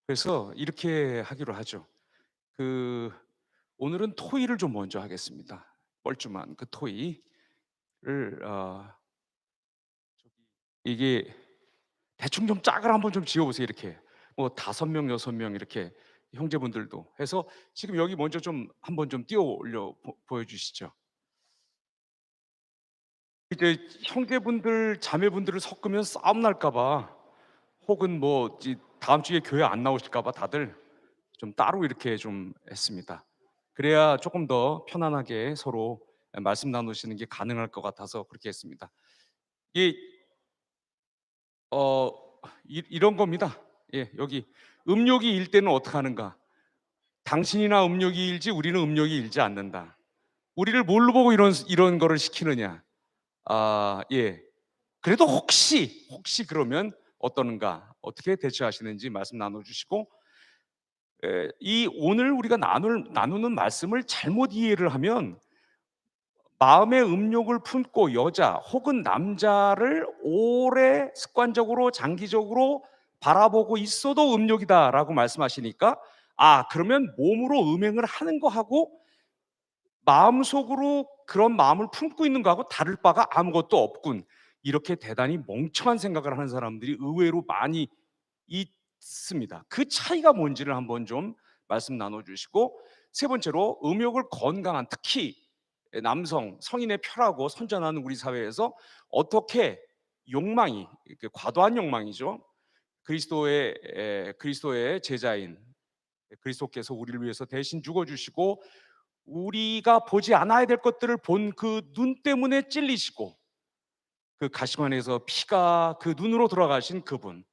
그래서 이렇게 하기로 하죠. 그 오늘은 토의를 좀 먼저 하겠습니다. 뻘쭘한 그 토의를 이게 대충 좀 짝을 한번 좀 지어 보세요. 이렇게 뭐 5명, 6명 이렇게 형제분들도 해서 지금 여기 먼저 좀 한번 좀 띄워 올려 보여주시죠. 이제 형제분들, 자매분들을 섞으면 싸움 날까 봐, 혹은 뭐 다음 주에 교회 안 나오실까 봐 다들 좀 따로 이렇게 좀 했습니다. 그래야 조금 더 편안하게 서로 말씀 나누시는 게 가능할 것 같아서 그렇게 했습니다. 이 어 이런 겁니다. 예, 여기 음욕이 일 때는 어떻게 하는가? 당신이나 음욕이 일지 우리는 음욕이 일지 않는다. 우리를 뭘로 보고 이런 거를 시키느냐? 예. 그래도 혹시 그러면 어떠는가? 어떻게 대처하시는지 말씀 나눠 주시고, 이 오늘 우리가 나누는 말씀을 잘못 이해를 하면 마음의 음욕을 품고 여자 혹은 남자를 오래 습관적으로 장기적으로 바라보고 있어도 음욕이다라고 말씀하시니까, 그러면 몸으로 음행을 하는 거하고 마음속으로 그런 마음을 품고 있는 거하고 다를 바가 아무것도 없군. 이렇게 대단히 멍청한 생각을 하는 사람들이 의외로 많이 있습니다. 그 차이가 뭔지를 한번 좀 말씀 나눠 주시고, 세 번째로 음욕을 건강한, 특히 남성 성인의 표라고 선전하는 우리 사회에서 어떻게 욕망이, 이렇게 과도한 욕망이죠. 그리스도의 제자인 그리스도께서 우리를 위해서 대신 죽어 주시고 우리가 보지 않아야 될 것들을 본 그 눈 때문에 찔리시고 그 가시관에서 피가 그 눈으로 돌아가신 그분,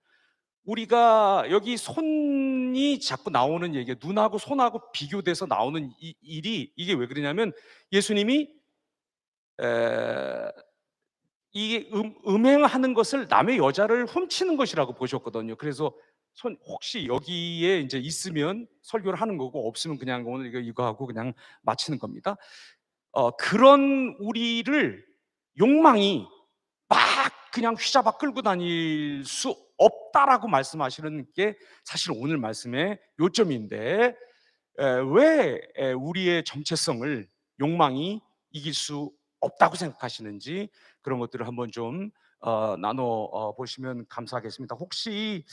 우리가 여기 손이 자꾸 나오는 얘기가 눈하고 손하고 비교돼서 나오는 이 일이, 이게 왜 그러냐면 예수님이 에, 이게 음행하는 것을 남의 여자를 훔치는 것이라고 보셨거든요. 그래서 혹시 여기에 이제 있으면 설교를 하는 거고, 없으면 그냥 오늘 이거 하고 그냥 마치는 겁니다. 그런 우리를 욕망이 막 그냥 휘잡아 끌고 다닐 수 없다라고 말씀하시는 게 사실 오늘 말씀의 요점인데, 왜 우리의 정체성을 욕망이 이길 수 없다고 생각하시는지, 그런 것들을 한번 좀 나눠 보시면 감사하겠습니다. 혹시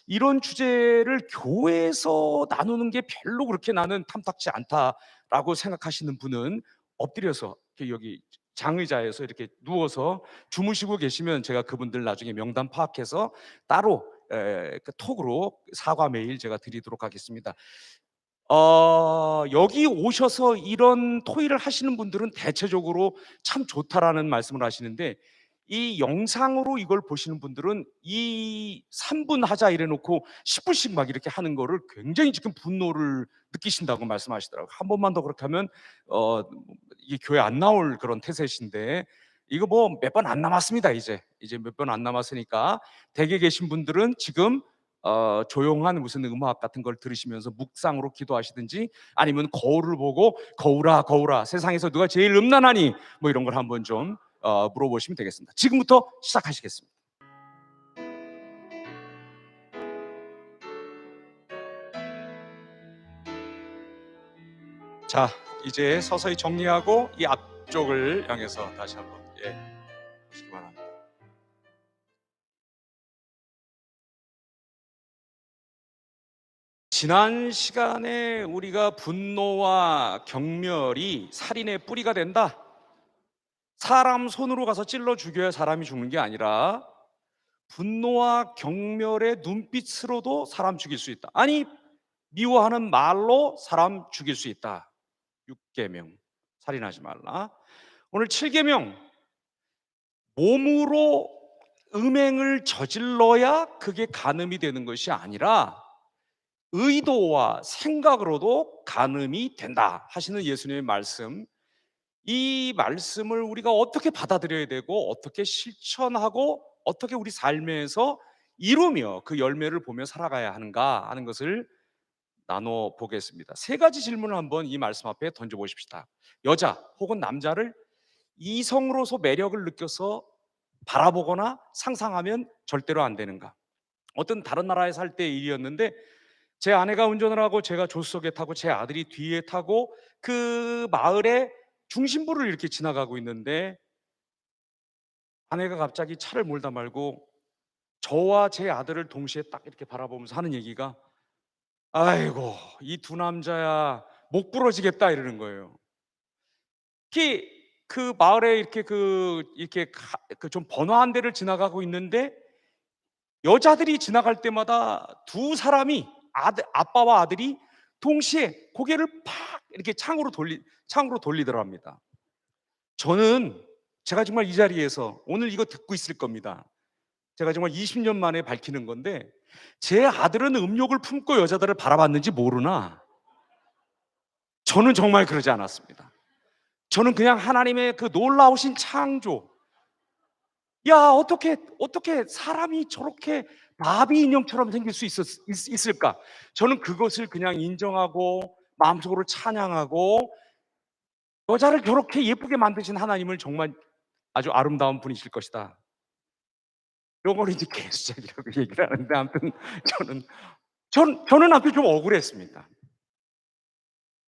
이런 주제를 교회에서 나누는 게 별로 그렇게 나는 탐탁지 않다라고 생각하시는 분은 엎드려서 이렇게 여기 장의자에서 이렇게 누워서 주무시고 계시면 제가 그분들 나중에 명단 파악해서 따로 그 톡으로 사과 메일 제가 드리도록 하겠습니다. 여기 오셔서 이런 토의를 하시는 분들은 대체적으로 참 좋다라는 말씀을 하시는데, 이 영상으로 이걸 보시는 분들은 이 3분 하자 이래 놓고 10분씩 막 이렇게 하는 거를 굉장히 지금 분노를 느끼신다고 말씀하시더라고요. 한 번만 더 그렇게 하면 어 이게 교회 안 나올 그런 태세신데, 이거 뭐 몇 번 안 남았습니다. 이제 몇 번 안 남았으니까 댁에 계신 분들은 지금 조용한 무슨 음악 같은 걸 들으시면서 묵상으로 기도하시든지, 아니면 거울을 보고 거울아 거울아 세상에서 누가 제일 음란하니, 뭐 이런 걸 한번 좀 물어보시면 되겠습니다. 지금부터 시작하시겠습니다. 자, 이제 서서히 정리하고 이 앞쪽을 향해서 다시 한번 보시기 바랍니다. 지난 시간에 우리가 분노와 경멸이 살인의 뿌리가 된다, 사람 손으로 가서 찔러 죽여야 사람이 죽는 게 아니라 분노와 경멸의 눈빛으로도 사람 죽일 수 있다. 아니, 미워하는 말로 사람 죽일 수 있다. 6계명, 살인하지 말라. 오늘 7계명, 몸으로 음행을 저질러야 그게 간음이 되는 것이 아니라 의도와 생각으로도 간음이 된다 하시는 예수님의 말씀, 이 말씀을 우리가 어떻게 받아들여야 되고 어떻게 실천하고 어떻게 우리 삶에서 이루며 그 열매를 보며 살아가야 하는가 하는 것을 나눠 보겠습니다. 세 가지 질문을 한번 이 말씀 앞에 던져 보십시다. 여자 혹은 남자를 이성으로서 매력을 느껴서 바라보거나 상상하면 절대로 안 되는가? 어떤 다른 나라에 살 때 일이었는데, 제 아내가 운전을 하고 제가 조수석에 타고 제 아들이 뒤에 타고 그 마을의 중심부를 이렇게 지나가고 있는데 아내가 갑자기 차를 몰다 말고 저와 제 아들을 동시에 딱 이렇게 바라보면서 하는 얘기가 "아이고 이 두 남자야 목 부러지겠다." 이러는 거예요. 특히 그 마을에 이렇게 그 좀 번화한 데를 지나가고 있는데 여자들이 지나갈 때마다 두 사람이 아빠와 아들이 동시에 고개를 팍 이렇게 창으로 돌리더랍니다. 저는 제가 정말 이 자리에서 오늘 이거 듣고 있을 겁니다. 제가 정말 20년 만에 밝히는 건데 제 아들은 음욕을 품고 여자들을 바라봤는지 모르나 저는 정말 그러지 않았습니다. 저는 그냥 하나님의 그 놀라우신 창조, 야 어떻게 사람이 저렇게 바비 인형처럼 생길 수 있을까? 저는 그것을 그냥 인정하고 마음속으로 찬양하고 여자를 저렇게 예쁘게 만드신 하나님을 정말 아주 아름다운 분이실 것이다. 이런 걸 이제 개수작이라고 얘기를 하는데 아무튼 저는 저는 아무튼 좀 억울했습니다.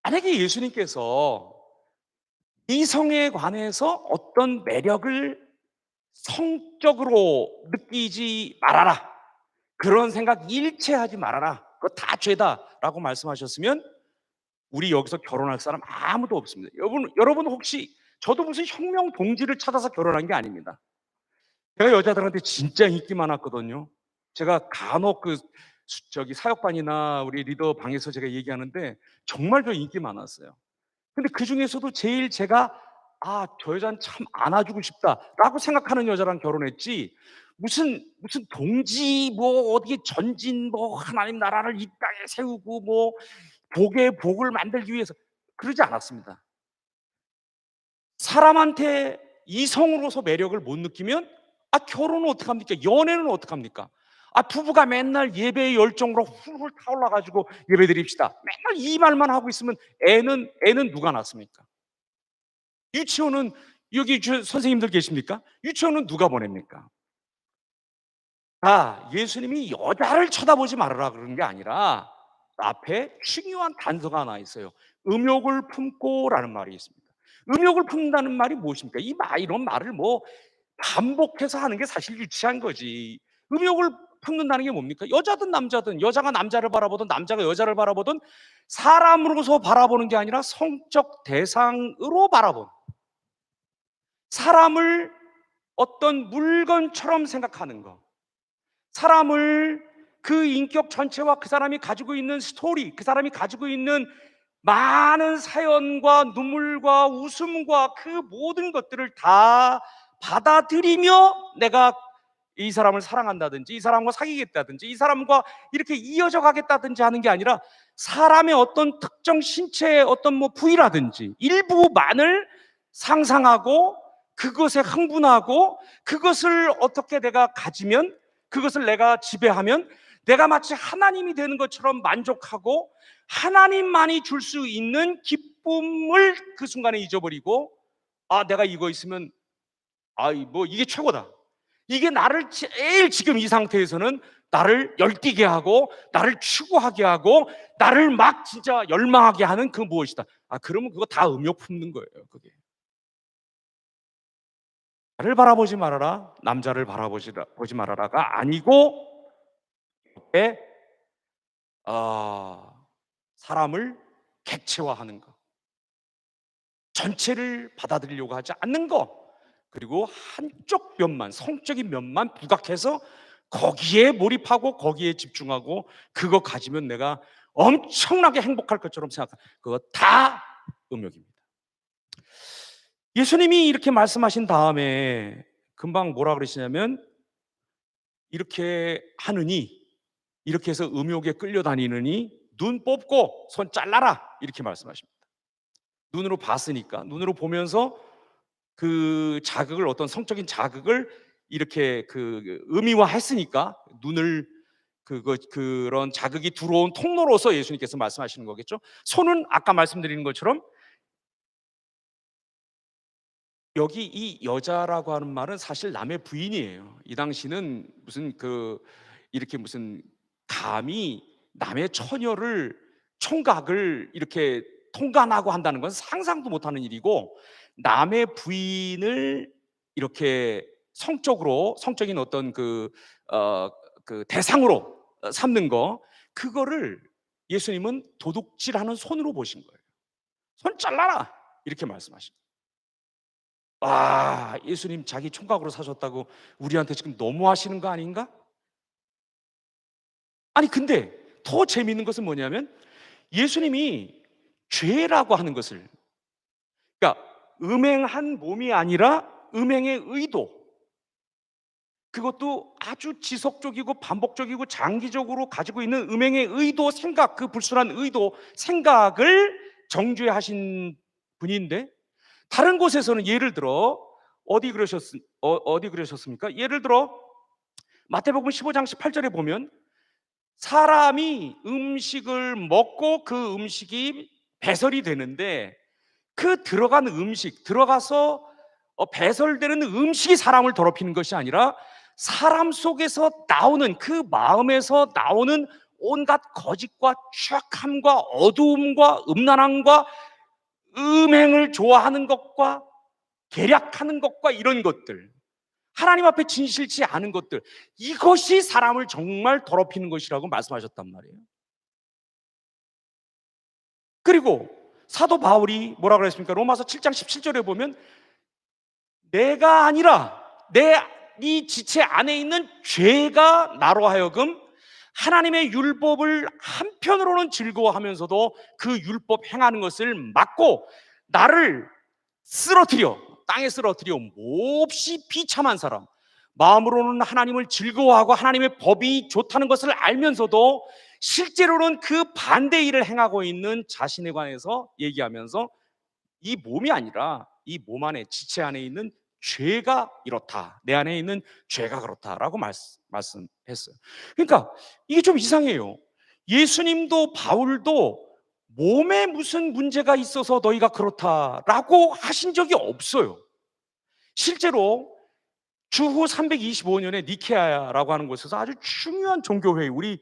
만약에 예수님께서 이성에 관해서 어떤 매력을 성적으로 느끼지 말아라, 그런 생각 일체하지 말아라, 그거 다 죄다라고 말씀하셨으면 우리 여기서 결혼할 사람 아무도 없습니다. 여러분 혹시 저도 무슨 혁명 동지를 찾아서 결혼한 게 아닙니다. 제가 여자들한테 진짜 인기 많았거든요. 제가 간혹 저기 사역반이나 우리 리더 방에서 제가 얘기하는데 정말 저 인기 많았어요. 근데 그중에서도 제일 제가 '아 저 여자는 참 안아주고 싶다.'라고 생각하는 여자랑 결혼했지 무슨 동지 뭐 어디 전진 뭐 하나님 나라를 이 땅에 세우고 뭐 복의 복을 만들기 위해서 그러지 않았습니다. 사람한테 이성으로서 매력을 못 느끼면 결혼은 어떡합니까? 연애는 어떡합니까? 부부가 맨날 예배의 열정으로 훌훌 타올라 가지고 예배드립시다. 맨날 이 말만 하고 있으면 애는 누가 낳습니까? 유치원은 여기 선생님들 계십니까? 유치원은 누가 보냅니까? 예수님이 여자를 쳐다보지 말아라 그러는 게 아니라 앞에 중요한 단서가 하나 있어요. 음욕을 품고라는 말이 있습니다. 음욕을 품는다는 말이 무엇입니까? 이런 말을 뭐 반복해서 하는 게 사실 유치한 거지. 음욕을 품는다는 게 뭡니까? 여자든 남자든, 여자가 남자를 바라보든 남자가 여자를 바라보든 사람으로서 바라보는 게 아니라 성적 대상으로 바라보는, 사람을 어떤 물건처럼 생각하는 거, 사람을 그 인격 전체와 그 사람이 가지고 있는 스토리, 그 사람이 가지고 있는 많은 사연과 눈물과 웃음과 그 모든 것들을 다 받아들이며 내가 이 사람을 사랑한다든지 이 사람과 사귀겠다든지 이 사람과 이렇게 이어져 가겠다든지 하는 게 아니라 사람의 어떤 특정 신체의 어떤 뭐 부위라든지 일부만을 상상하고 그것에 흥분하고 그것을 어떻게 내가 가지면, 그것을 내가 지배하면 내가 마치 하나님이 되는 것처럼 만족하고 하나님만이 줄 수 있는 기쁨을 그 순간에 잊어버리고 내가 이거 있으면 뭐 이게 최고다. 이게 나를 제일 지금 이 상태에서는 나를 열띠게 하고 나를 추구하게 하고 나를 막 진짜 열망하게 하는 그 무엇이다. 그러면 그거 다 음욕 품는 거예요. 그게 나를 바라보지 말아라, 남자를 보지 말아라가 아니고 에 사람을 객체화하는 거, 전체를 받아들이려고 하지 않는 거, 그리고 한쪽 면만, 성적인 면만 부각해서 거기에 몰입하고 거기에 집중하고 그거 가지면 내가 엄청나게 행복할 것처럼 생각하는 그거 다 음욕입니다. 예수님이 이렇게 말씀하신 다음에 금방 뭐라 그러시냐면 이렇게 하느니, 이렇게 해서 음욕에 끌려다니느니 눈 뽑고 손 잘라라 이렇게 말씀하십니다. 눈으로 봤으니까, 눈으로 보면서 그 자극을, 어떤 성적인 자극을 이렇게 의미화했으니까 눈을 그런 자극이 들어온 통로로서 예수님께서 말씀하시는 거겠죠. 손은 아까 말씀드리는 것처럼 여기 이 여자라고 하는 말은 사실 남의 부인이에요. 이 당시는 무슨 이렇게 무슨 감히 남의 처녀를 총각을 이렇게 통간하고 한다는 건 상상도 못하는 일이고, 남의 부인을 이렇게 성적인 어떤 그 대상으로 삼는 거, 그거를 예수님은 도둑질하는 손으로 보신 거예요. 손 잘라라 이렇게 말씀하신 거예요. 와, 예수님 자기 총각으로 사셨다고 우리한테 지금 너무하시는 거 아닌가? 아니 근데 더 재미있는 것은 뭐냐면, 예수님이 죄라고 하는 것을, 그러니까 음행한 몸이 아니라 음행의 의도, 그것도 아주 지속적이고 반복적이고 장기적으로 가지고 있는 음행의 의도, 생각, 그 불순한 의도, 생각을 정죄하신 분인데, 다른 곳에서는 예를 들어 어디 그러셨습니까? 예를 들어 마태복음 15장 18절에 보면, 사람이 음식을 먹고 그 음식이 배설이 되는데, 그 들어간 음식, 들어가서 배설되는 음식이 사람을 더럽히는 것이 아니라, 사람 속에서 나오는, 그 마음에서 나오는 온갖 거짓과 추악함과 어두움과 음란함과 음행을 좋아하는 것과 계략하는 것과 이런 것들, 하나님 앞에 진실치 않은 것들, 이것이 사람을 정말 더럽히는 것이라고 말씀하셨단 말이에요. 그리고 사도 바울이 뭐라 그랬습니까? 로마서 7장 17절에 보면, 내가 아니라 이 지체 안에 있는 죄가 나로 하여금 하나님의 율법을 한편으로는 즐거워하면서도 그 율법 행하는 것을 막고 나를 땅에 쓰러뜨려 몹시 비참한 사람, 마음으로는 하나님을 즐거워하고 하나님의 법이 좋다는 것을 알면서도 실제로는 그 반대 일을 행하고 있는 자신에 관해서 얘기하면서, 이 몸이 아니라 이 몸 안에, 지체 안에 있는 죄가 이렇다, 내 안에 있는 죄가 그렇다라고 말씀했어요. 그러니까 이게 좀 이상해요. 예수님도 바울도 몸에 무슨 문제가 있어서 너희가 그렇다라고 하신 적이 없어요. 실제로 주후 325년에 니케아라고 하는 곳에서 아주 중요한 종교회의,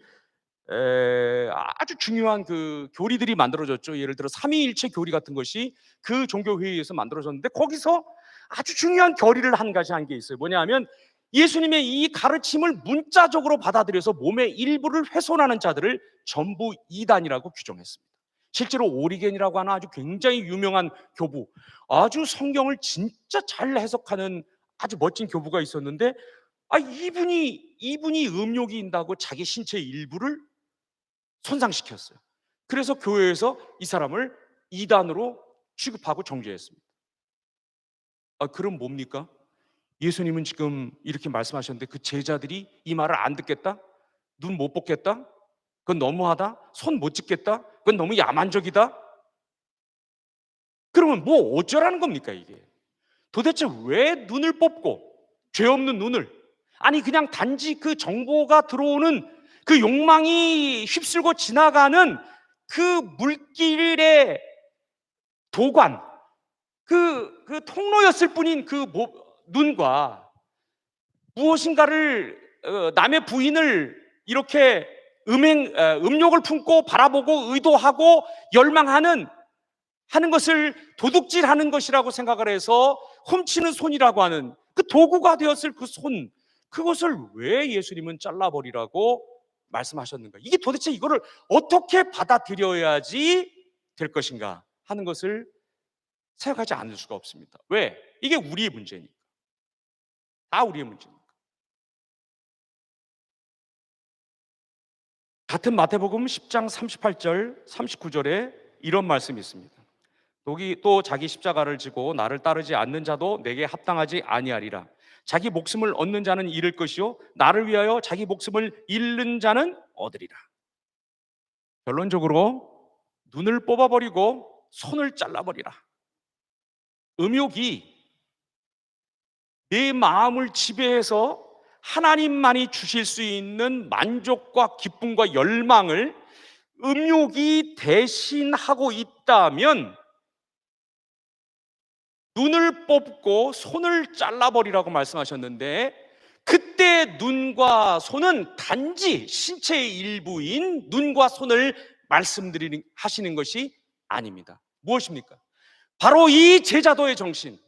아주 중요한 그 교리들이 만들어졌죠. 예를 들어 삼위일체 교리 같은 것이 그 종교회의에서 만들어졌는데, 거기서 아주 중요한 결의를 한 가지 한 게 있어요. 뭐냐 하면, 예수님의 이 가르침을 문자적으로 받아들여서 몸의 일부를 훼손하는 자들을 전부 이단이라고 규정했습니다. 실제로 오리겐이라고 하는 아주 굉장히 유명한 교부, 아주 성경을 진짜 잘 해석하는 아주 멋진 교부가 있었는데, 이분이 음욕이 인다고 자기 신체의 일부를 손상시켰어요. 그래서 교회에서 이 사람을 이단으로 취급하고 정죄했습니다. 그럼 뭡니까? 예수님은 지금 이렇게 말씀하셨는데, 그 제자들이 이 말을 안 듣겠다? 눈 못 뽑겠다? 그건 너무하다? 손 못 짚겠다? 그건 너무 야만적이다? 그러면 뭐 어쩌라는 겁니까 이게? 도대체 왜 눈을 뽑고, 죄 없는 눈을, 아니 그냥 단지 그 정보가 들어오는, 그 욕망이 휩쓸고 지나가는 그 물길의 도관, 그 통로였을 뿐인 그 눈과, 무엇인가를 남의 부인을 이렇게 음욕을 품고 바라보고 의도하고 열망하는 하는 것을 도둑질하는 것이라고 생각을 해서 훔치는 손이라고 하는 그 도구가 되었을 그 손, 그것을 왜 예수님은 잘라버리라고 말씀하셨는가? 이게 도대체 이거를 어떻게 받아들여야지 될 것인가 하는 것을 생각하지 않을 수가 없습니다. 왜? 이게 우리의 문제니까. 다 우리의 문제니까. 같은 마태복음 10장 38절 39절에 이런 말씀이 있습니다. 또 자기 십자가를 지고 나를 따르지 않는 자도 내게 합당하지 아니하리라. 자기 목숨을 얻는 자는 잃을 것이요 나를 위하여 자기 목숨을 잃는 자는 얻으리라. 결론적으로 눈을 뽑아버리고 손을 잘라버리라. 음욕이 내 마음을 지배해서 하나님만이 주실 수 있는 만족과 기쁨과 열망을 음욕이 대신하고 있다면, 눈을 뽑고 손을 잘라버리라고 말씀하셨는데, 그때 눈과 손은 단지 신체의 일부인 눈과 손을 하시는 것이 아닙니다. 무엇입니까? 바로 이 제자도의 정신.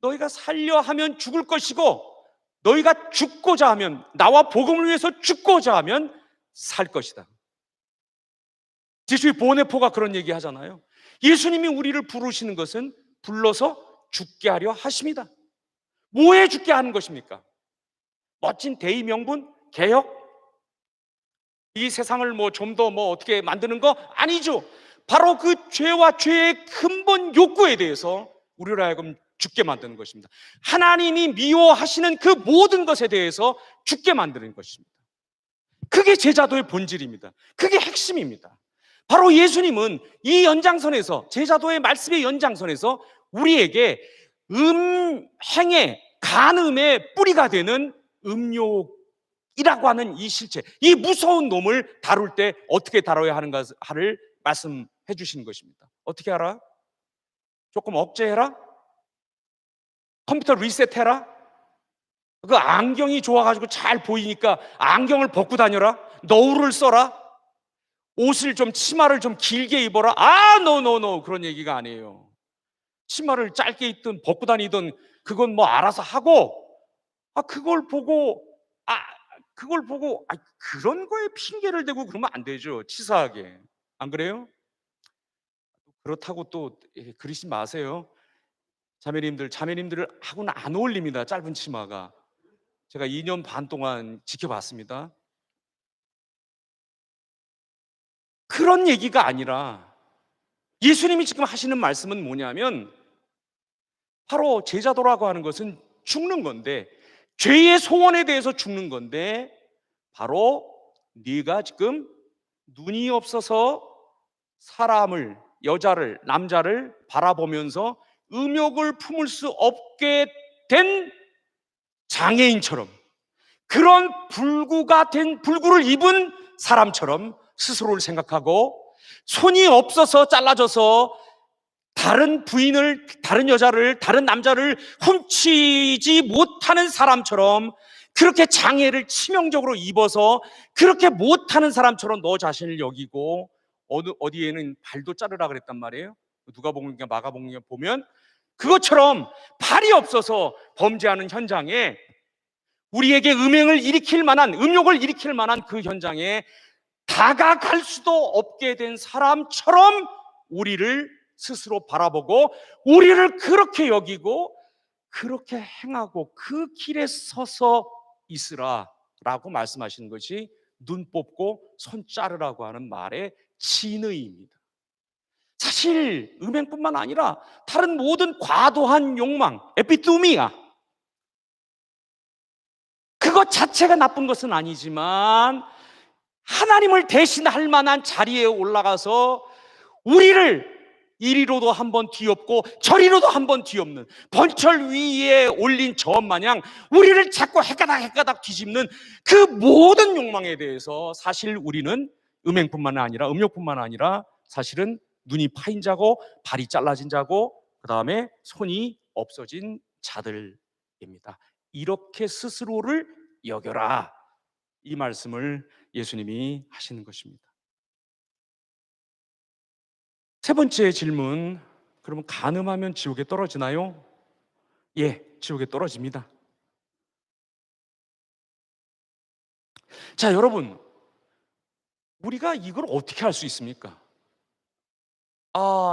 너희가 살려 하면 죽을 것이고, 너희가 죽고자 하면, 나와 복음을 위해서 죽고자 하면 살 것이다. 제주의 보네포가 그런 얘기 하잖아요. 예수님이 우리를 부르시는 것은 불러서 죽게 하려 하십니다. 뭐에 죽게 하는 것입니까? 멋진 대의 명분? 개혁? 이 세상을 좀 더 어떻게 만드는 거? 아니죠. 바로 그 죄와 죄의 근본 욕구에 대해서 우리로 하여금 죽게 만드는 것입니다. 하나님이 미워하시는 그 모든 것에 대해서 죽게 만드는 것입니다. 그게 제자도의 본질입니다. 그게 핵심입니다. 바로 예수님은 이 연장선에서, 제자도의 말씀의 연장선에서 우리에게 행의 간음의 뿌리가 되는 음욕이라고 하는 이 실체, 이 무서운 놈을 다룰 때 어떻게 다뤄야 하는가를 말씀해 주시는 것입니다. 어떻게 알아? 조금 억제해라? 컴퓨터 리셋해라? 그 안경이 좋아가지고 잘 보이니까 안경을 벗고 다녀라? 너울을 써라? 옷을 치마를 좀 길게 입어라? 노 그런 얘기가 아니에요. 치마를 짧게 입든 벗고 다니든 그건 알아서 하고, 그걸 보고 그런 거에 핑계를 대고 그러면 안 되죠. 치사하게. 안 그래요? 그렇다고 또 그러지 마세요. 자매님들하고는 안 어울립니다. 짧은 치마가. 제가 2년 반 동안 지켜봤습니다. 그런 얘기가 아니라 예수님이 지금 하시는 말씀은 뭐냐면, 바로 제자도라고 하는 것은 죽는 건데, 죄의 소원에 대해서 죽는 건데, 바로 네가 지금 눈이 없어서 사람을, 여자를, 남자를 바라보면서 음욕을 품을 수 없게 된 장애인처럼, 그런 불구를 입은 사람처럼 스스로를 생각하고, 손이 없어서 잘라져서 다른 부인을, 다른 여자를, 다른 남자를 훔치지 못하는 사람처럼, 그렇게 장애를 치명적으로 입어서 그렇게 못하는 사람처럼 너 자신을 여기고, 어디에는 발도 자르라 그랬단 말이에요. 누가복음과 마가복음에 보면 그것처럼 발이 없어서 범죄하는 현장에, 우리에게 음욕을 일으킬 만한 그 현장에 다가갈 수도 없게 된 사람처럼 우리를 스스로 바라보고, 우리를 그렇게 여기고, 그렇게 행하고 그 길에 서서 있으라 라고 말씀하시는 것이 눈 뽑고 손 자르라고 하는 말의 진의입니다. 사실 음행뿐만 아니라 다른 모든 과도한 욕망, 에피투미아, 그것 자체가 나쁜 것은 아니지만, 하나님을 대신할 만한 자리에 올라가서 우리를 이리로도 한번 뒤엎고 저리로도 한번 뒤엎는, 번철 위에 올린 점 마냥 우리를 자꾸 헷가닥 뒤집는 그 모든 욕망에 대해서, 사실 우리는 음욕뿐만 아니라 사실은 눈이 파인 자고 발이 잘라진 자고 그 다음에 손이 없어진 자들입니다. 이렇게 스스로를 여겨라, 이 말씀을 예수님이 하시는 것입니다. 세 번째 질문, 그러면 간음하면 지옥에 떨어지나요? 예, 지옥에 떨어집니다. 자, 여러분, 우리가 이걸 어떻게 할 수 있습니까?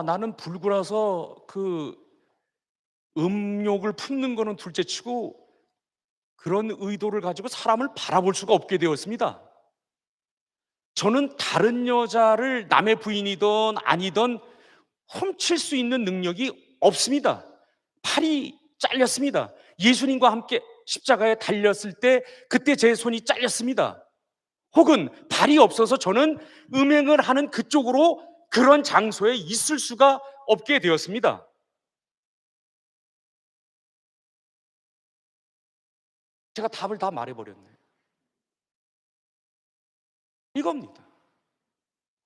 나는 불구라서 그 음욕을 품는 거는 둘째치고 그런 의도를 가지고 사람을 바라볼 수가 없게 되었습니다. 저는 다른 여자를 남의 부인이든 아니든 훔칠 수 있는 능력이 없습니다. 팔이 잘렸습니다. 예수님과 함께 십자가에 달렸을 때 그때 제 손이 잘렸습니다. 혹은 발이 없어서 저는 음행을 하는 그쪽으로, 그런 장소에 있을 수가 없게 되었습니다. 제가 답을 다 말해버렸네요. 이겁니다.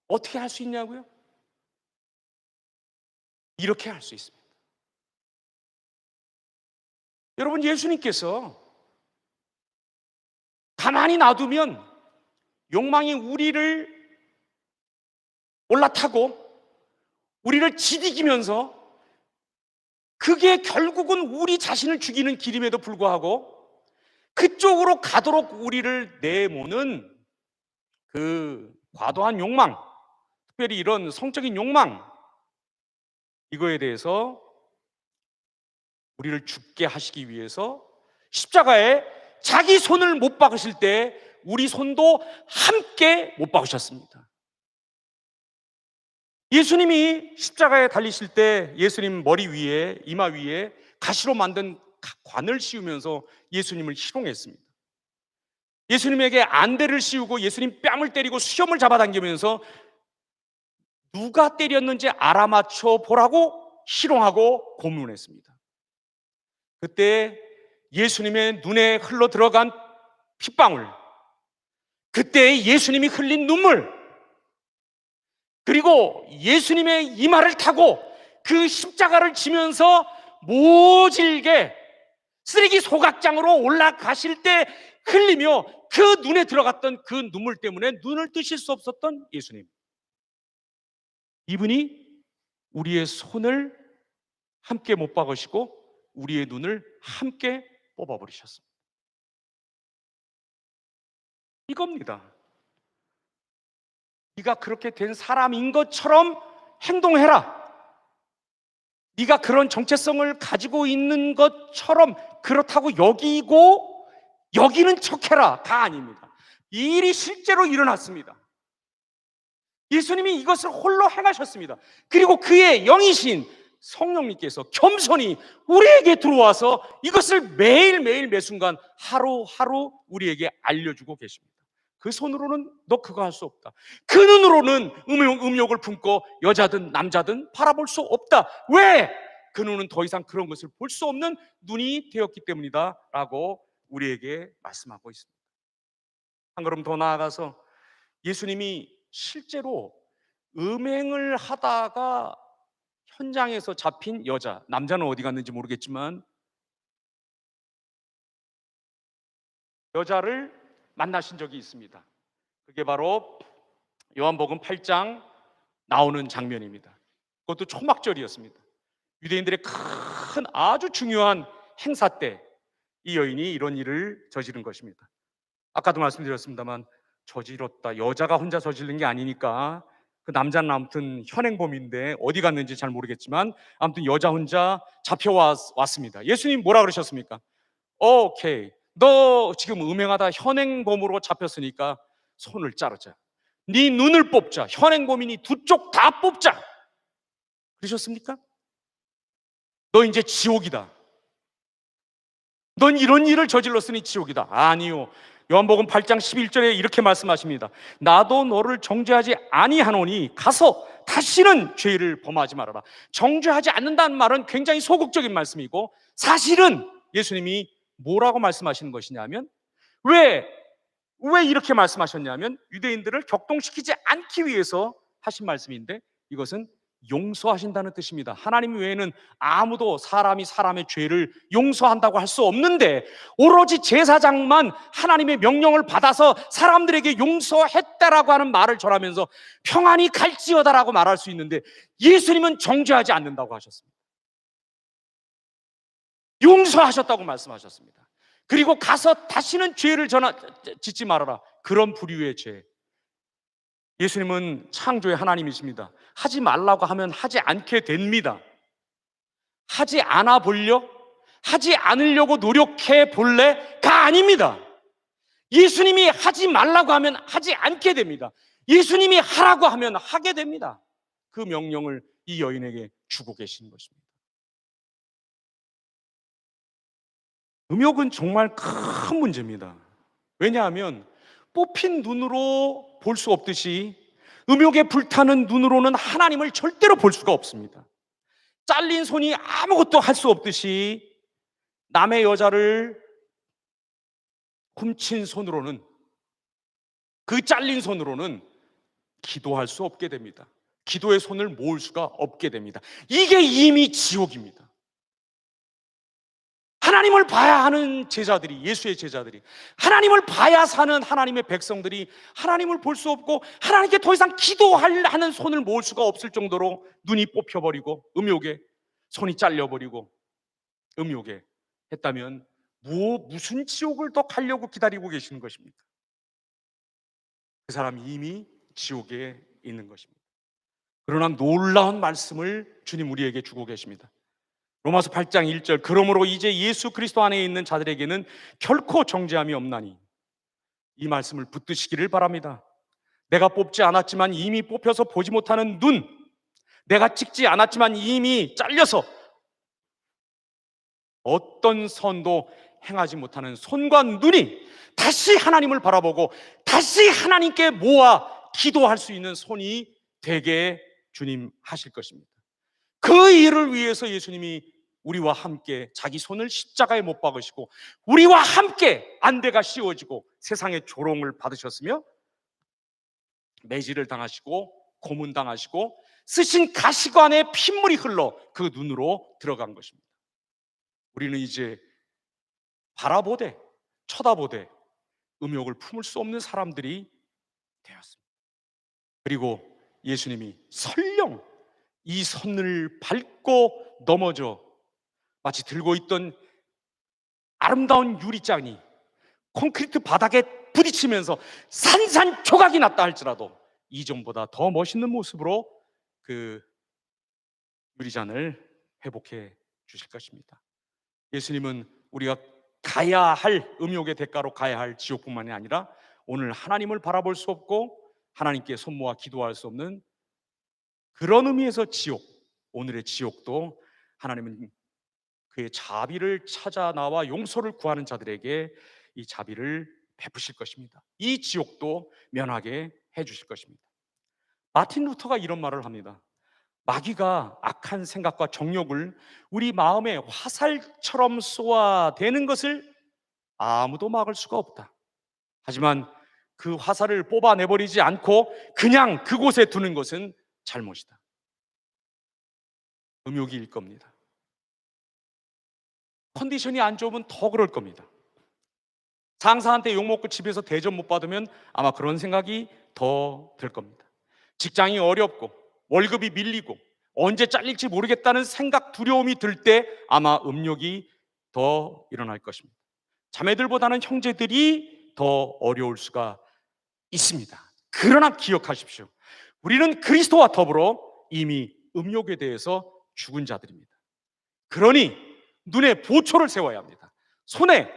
어떻게 할 수 있냐고요? 이렇게 할 수 있습니다. 여러분, 예수님께서 가만히 놔두면 욕망이 우리를 올라타고 우리를 지디기면서 그게 결국은 우리 자신을 죽이는 길임에도 불구하고 그쪽으로 가도록 우리를 내모는 그 과도한 욕망, 특별히 이런 성적인 욕망, 이거에 대해서 우리를 죽게 하시기 위해서 십자가에 자기 손을 못 박으실 때 우리 손도 함께 못 박으셨습니다. 예수님이 십자가에 달리실 때 예수님 머리 위에, 이마 위에 가시로 만든 관을 씌우면서 예수님을 희롱했습니다. 예수님에게 안대를 씌우고 예수님 뺨을 때리고 수염을 잡아당기면서 누가 때렸는지 알아맞혀 보라고 희롱하고 고문했습니다. 그때 예수님의 눈에 흘러 들어간 핏방울, 그때 예수님이 흘린 눈물, 그리고 예수님의 이마를 타고 그 십자가를 지면서 모질게 쓰레기 소각장으로 올라가실 때 흘리며 그 눈에 들어갔던 그 눈물 때문에 눈을 뜨실 수 없었던 예수님, 이분이 우리의 손을 함께 못 박으시고 우리의 눈을 함께 뽑아버리셨습니다. 이겁니다. 네가 그렇게 된 사람인 것처럼 행동해라. 네가 그런 정체성을 가지고 있는 것처럼 그렇다고 여기는 척해라가 아닙니다. 이 일이 실제로 일어났습니다. 예수님이 이것을 홀로 행하셨습니다. 그리고 그의 영이신 성령님께서 겸손히 우리에게 들어와서 이것을 매일매일 매순간 하루하루 우리에게 알려주고 계십니다. 그 손으로는 너 그거 할 수 없다. 그 눈으로는 음욕을 품고 여자든 남자든 바라볼 수 없다. 왜? 그 눈은 더 이상 그런 것을 볼 수 없는 눈이 되었기 때문이다 라고 우리에게 말씀하고 있습니다. 한 걸음 더 나아가서 예수님이 실제로 음행을 하다가 현장에서 잡힌 여자, 남자는 어디 갔는지 모르겠지만 여자를 만나신 적이 있습니다. 그게 바로 요한복음 8장 나오는 장면입니다. 그것도 초막절이었습니다. 유대인들의 큰 아주 중요한 행사 때 이 여인이 이런 일을 저지른 것입니다. 아까도 말씀드렸습니다만 저질렀다, 여자가 혼자 저지른 게 아니니까 그 남자는 아무튼 현행범인데 어디 갔는지 잘 모르겠지만 아무튼 여자 혼자 잡혀왔습니다. 예수님 뭐라 그러셨습니까? 오케이, 너 지금 음행하다 현행범으로 잡혔으니까 손을 자르자. 네 눈을 뽑자. 현행범이니 두 쪽 다 뽑자. 그러셨습니까? 너 이제 지옥이다. 넌 이런 일을 저질렀으니 지옥이다. 아니요. 요한복음 8장 11절에 이렇게 말씀하십니다. 나도 너를 정죄하지 아니하노니 가서 다시는 죄를 범하지 말아라. 정죄하지 않는다는 말은 굉장히 소극적인 말씀이고, 사실은 예수님이 뭐라고 말씀하시는 것이냐면, 왜 이렇게 말씀하셨냐면 유대인들을 격동시키지 않기 위해서 하신 말씀인데, 이것은 용서하신다는 뜻입니다. 하나님 외에는 아무도 사람이 사람의 죄를 용서한다고 할 수 없는데, 오로지 제사장만 하나님의 명령을 받아서 사람들에게 용서했다라고 하는 말을 전하면서 평안히 갈지어다라고 말할 수 있는데, 예수님은 정죄하지 않는다고 하셨습니다. 용서하셨다고 말씀하셨습니다. 그리고 가서 다시는 죄를 짓지 말아라. 그런 부류의 죄. 예수님은 창조의 하나님이십니다. 하지 말라고 하면 하지 않게 됩니다. 하지 않아 볼려? 하지 않으려고 노력해 볼래가 아닙니다. 예수님이 하지 말라고 하면 하지 않게 됩니다. 예수님이 하라고 하면 하게 됩니다. 그 명령을 이 여인에게 주고 계신 것입니다. 음욕은 정말 큰 문제입니다. 왜냐하면 뽑힌 눈으로 볼 수 없듯이 음욕에 불타는 눈으로는 하나님을 절대로 볼 수가 없습니다. 잘린 손이 아무것도 할 수 없듯이 남의 여자를 훔친 손으로는, 그 잘린 손으로는 기도할 수 없게 됩니다. 기도의 손을 모을 수가 없게 됩니다. 이게 이미 지옥입니다. 하나님을 봐야 하는 제자들이, 예수의 제자들이, 하나님을 봐야 사는 하나님의 백성들이 하나님을 볼 수 없고 하나님께 더 이상 기도하는 손을 모을 수가 없을 정도로 눈이 뽑혀버리고 음욕에 손이 잘려버리고 음욕에 했다면 무슨 지옥을 더 가려고 기다리고 계시는 것입니까? 그 사람이 이미 지옥에 있는 것입니다. 그러나 놀라운 말씀을 주님 우리에게 주고 계십니다. 로마서 8장 1절, 그러므로 이제 예수 그리스도 안에 있는 자들에게는 결코 정죄함이 없나니, 이 말씀을 붙드시기를 바랍니다. 내가 뽑지 않았지만 이미 뽑혀서 보지 못하는 눈, 내가 찍지 않았지만 이미 잘려서 어떤 선도 행하지 못하는 손과 눈이 다시 하나님을 바라보고 다시 하나님께 모아 기도할 수 있는 손이 되게 주님 하실 것입니다. 그 일을 위해서 예수님이 우리와 함께 자기 손을 십자가에 못 박으시고 우리와 함께 안대가 씌워지고 세상의 조롱을 받으셨으며 매질을 당하시고 고문당하시고 쓰신 가시관에 핏물이 흘러 그 눈으로 들어간 것입니다. 우리는 이제 바라보되 쳐다보되 음욕을 품을 수 없는 사람들이 되었습니다. 그리고 예수님이 설령 이 선을 밟고 넘어져 마치 들고 있던 아름다운 유리잔이 콘크리트 바닥에 부딪히면서 산산조각이 났다 할지라도 이전보다 더 멋있는 모습으로 그 유리잔을 회복해 주실 것입니다. 예수님은 우리가 가야 할 음욕의 대가로 가야 할 지옥뿐만이 아니라 오늘 하나님을 바라볼 수 없고 하나님께 손 모아 기도할 수 없는 그런 의미에서 지옥, 오늘의 지옥도 하나님은 그의 자비를 찾아 나와 용서를 구하는 자들에게 이 자비를 베푸실 것입니다. 이 지옥도 면하게 해주실 것입니다. 마틴 루터가 이런 말을 합니다. 마귀가 악한 생각과 정욕을 우리 마음에 화살처럼 쏘아대는 것을 아무도 막을 수가 없다. 하지만 그 화살을 뽑아내버리지 않고 그냥 그곳에 두는 것은 잘못이다. 음욕일 겁니다. 컨디션이 안 좋으면 더 그럴 겁니다. 상사한테 욕먹고 집에서 대접 못 받으면 아마 그런 생각이 더 들 겁니다. 직장이 어렵고 월급이 밀리고 언제 잘릴지 모르겠다는 생각, 두려움이 들 때 아마 음욕이 더 일어날 것입니다. 자매들보다는 형제들이 더 어려울 수가 있습니다. 그러나 기억하십시오. 우리는 그리스도와 더불어 이미 음욕에 대해서 죽은 자들입니다. 그러니 눈에 보초를 세워야 합니다. 손에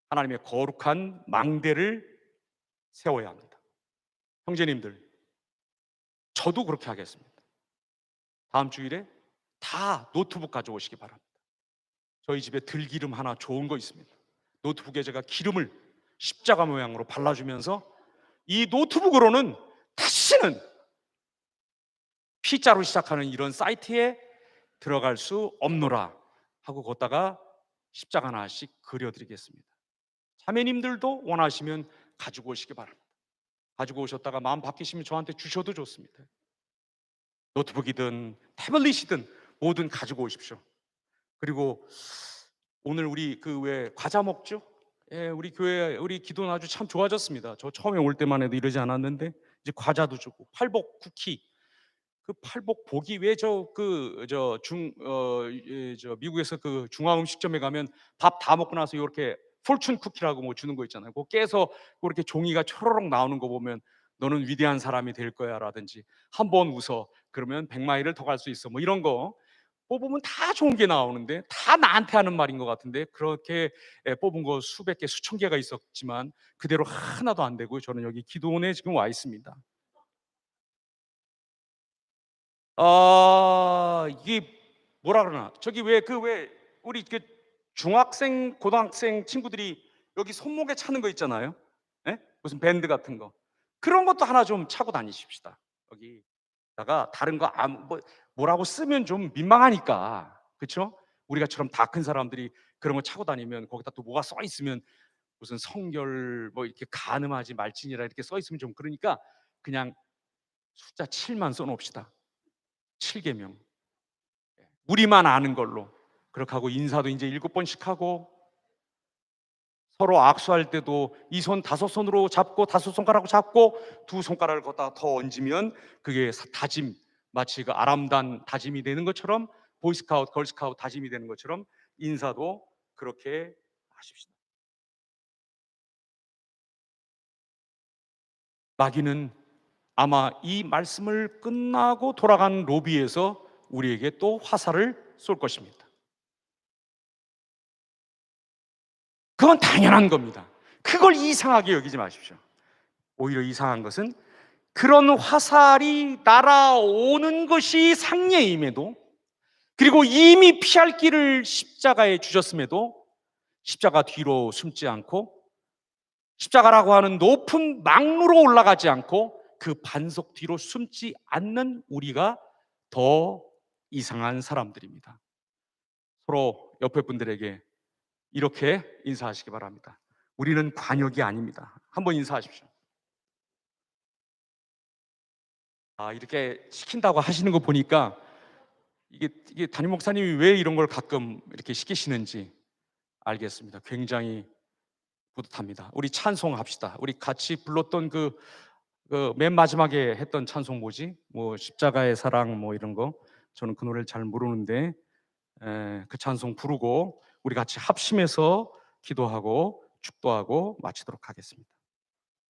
하나님의 거룩한 망대를 세워야 합니다. 형제님들, 저도 그렇게 하겠습니다. 다음 주일에 다 노트북 가져오시기 바랍니다. 저희 집에 들기름 하나 좋은 거 있습니다. 노트북에 제가 기름을 십자가 모양으로 발라주면서 이 노트북으로는 다시는 P자로 시작하는 이런 사이트에 들어갈 수 없노라 하고 걷다가 십자가 하나씩 그려드리겠습니다. 자매님들도 원하시면 가지고 오시기 바랍니다. 가지고 오셨다가 마음 바뀌시면 저한테 주셔도 좋습니다. 노트북이든 태블릿이든 뭐든 가지고 오십시오. 그리고 오늘 우리 그 왜 과자 먹죠? 예, 우리 교회 우리 기도는 아주 참 좋아졌습니다. 저 처음에 올 때만 해도 이러지 않았는데 이제 과자도 주고 팔복 쿠키, 그 팔복 복이 왜 저 미국에서 그 중화음식점에 가면 밥 다 먹고 나서 이렇게 폴춘 쿠키라고 뭐 주는 거 있잖아요. 그거 깨서 그렇게 종이가 초로록 나오는 거 보면 너는 위대한 사람이 될 거야라든지 한 번 웃어 그러면 100마일을 더 갈 수 있어 뭐 이런 거 뽑으면 다 좋은 게 나오는데 다 나한테 하는 말인 것 같은데 그렇게 뽑은 거 수백 개 수천 개가 있었지만 그대로 하나도 안 되고 저는 여기 기도원에 지금 와 있습니다. 이게 뭐라 그러나 저기 왜 우리 그 중학생 고등학생 친구들이 여기 손목에 차는 거 있잖아요. 예? 무슨 밴드 같은 거 그런 것도 하나 좀 차고 다니십시다. 여기다가 다른 거 뭐라고 쓰면 좀 민망하니까 그렇죠? 우리가처럼 다 큰 사람들이 그런 거 차고 다니면 거기다 또 뭐가 써 있으면 무슨 성결 뭐 이렇게 간음하지 말지니라 이렇게 써 있으면 좀 그러니까 그냥 숫자 7만 써놓읍시다. 7계명 우리만 아는 걸로 그렇게 하고 인사도 이제 7번씩 하고 서로 악수할 때도 이 손 5손으로 잡고 5손가락으로 잡고 2손가락을 걷다가 더 얹으면 그게 다짐, 마치 그 아람단 다짐이 되는 것처럼 보이스카우트, 걸스카우트 다짐이 되는 것처럼 인사도 그렇게 하십시다. 마귀는 아마 이 말씀을 끝나고 돌아간 로비에서 우리에게 또 화살을 쏠 것입니다. 그건 당연한 겁니다. 그걸 이상하게 여기지 마십시오. 오히려 이상한 것은 그런 화살이 날아오는 것이 상례임에도, 그리고 이미 피할 길을 십자가에 주셨음에도 십자가 뒤로 숨지 않고 십자가라고 하는 높은 망루로 올라가지 않고 그 반석 뒤로 숨지 않는 우리가 더 이상한 사람들입니다. 서로 옆에 분들에게 이렇게 인사하시기 바랍니다. 우리는 관역이 아닙니다. 한번 인사하십시오. 이렇게 시킨다고 하시는 거 보니까 이게 담임 목사님이 왜 이런 걸 가끔 이렇게 시키시는지 알겠습니다. 굉장히 뿌듯합니다. 우리 찬송합시다. 우리 같이 불렀던 그 맨 마지막에 했던 찬송 뭐지? 뭐 십자가의 사랑 뭐 이런 거. 저는 그 노래를 잘 모르는데 그 찬송 부르고 우리 같이 합심해서 기도하고 축도하고 마치도록 하겠습니다.